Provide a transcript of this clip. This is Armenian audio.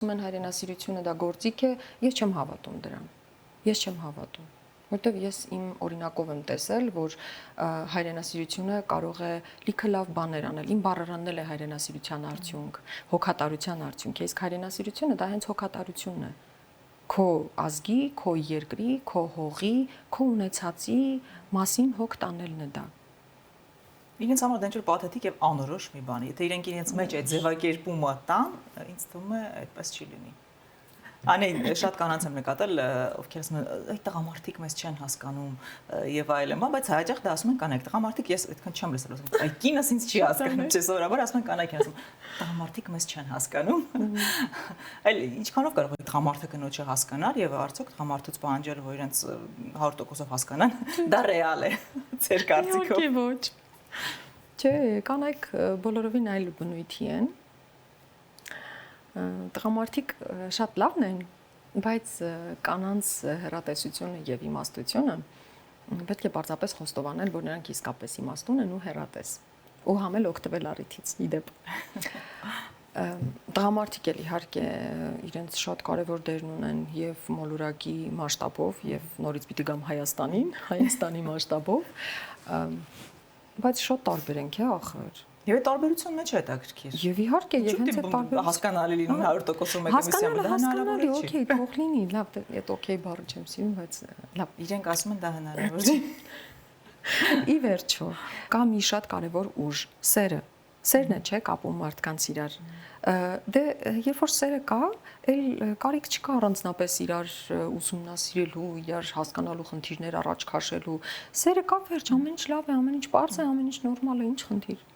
Ասում են հայրենասիրությունը դա գործիք է, ես չեմ հավատում դրան։ Ես չեմ հավատում, որտեվ ես իմ օրինակով եմ տեսել, որ հայրենասիրությունը կարող է լիքը լավ բաներ անել։ Իմ բառարանն է հայրենասիրության արդյունք, հոգատարության արդյունք։ Իսկ հայրենասիրությունը դա հենց հոգատարությունն է։ Քո ազգի, քո երկրի, քո հողի, քո ունեցածի մասին հոգ տանելն է դա։ Իրենց համար դա ինչ-որ պաթետիկ եւ անորոշ մի բան է։ Եթե իրենք իրենց մեջ այդ ձևակերպումը տան, ինձ թվում է այդպես չի լինի։ Անեն շատ կանանց եմ նկատել, ովքեր ասում են, այդ տղամարդիկ մեզ չեն հասկանում եւ այլն, բայց հաճախ դա ասում են կանայք, տղամարդիկ ես այդքան չեմ լսել, ասում են, այ կինս ինձ չի հասկանում, չէ, սովորաբար ասում են կանայք են ասում, տղամարդիկ մեզ չեն հասկանում։ Այլ ինչքանով կարող է տղամարդը կնոջը հասկանալ եւ արդյոք տղամարդուց պահանջել, որ իրենց 100%-ով հասկանան, դա ռեալ է, ձեր կարծիքով։ Ոչ։ Չէ, կանայք բոլորովին այլ բնույթի են։ Տղամարդիկ շատ լավն են, բայց կանանց հեռատեսությունը եւ իմաստությունը պետք է պարզապես խոստովանել, որ նրանք իսկապես իմաստուն են ու հեռատես։ Ու համել օգտվել առիթից, իդեպ։ Տղամարդիկ էլ իհարկե իրենց շատ կարևոր դերն ունեն եւ մոլորակի մասշտաբով եւ նորից պիտի գամ Հայաստանի մասշտաբով, բայց շատ տարբեր ենք, ախր։ Եվ այդ տարբերությունը մեջ է հետաքրքիր։ Եվ իհարկե, եւ հենց այդ տարբեր հասկանալի լինում 100%-ով մեկը մյուսի համար դա հնարավոր չէ։ Okay, թող լինի, լավ, այդ okay բառը չեմ սիրում, բայց լավ, իրենք ասում են դա հնարավոր չէ։ Ի վերջո, կա մի շատ կարևոր ուժ՝ սերը։ Սերն է, չէ, կապում մարդկանց իրար։ Դե երբ որ սերը կա, էլ կարիք չկա առանձնապես իրար ուսումնասիրելու, իրար հասկանալու խնդիրներ առաջ քաշելու։ Սերը կա, վերջ, ամեն ինչ լավ է, ամեն ինչ պարզ է, ամեն ինչ նորմալ է, ինչ խնդիր։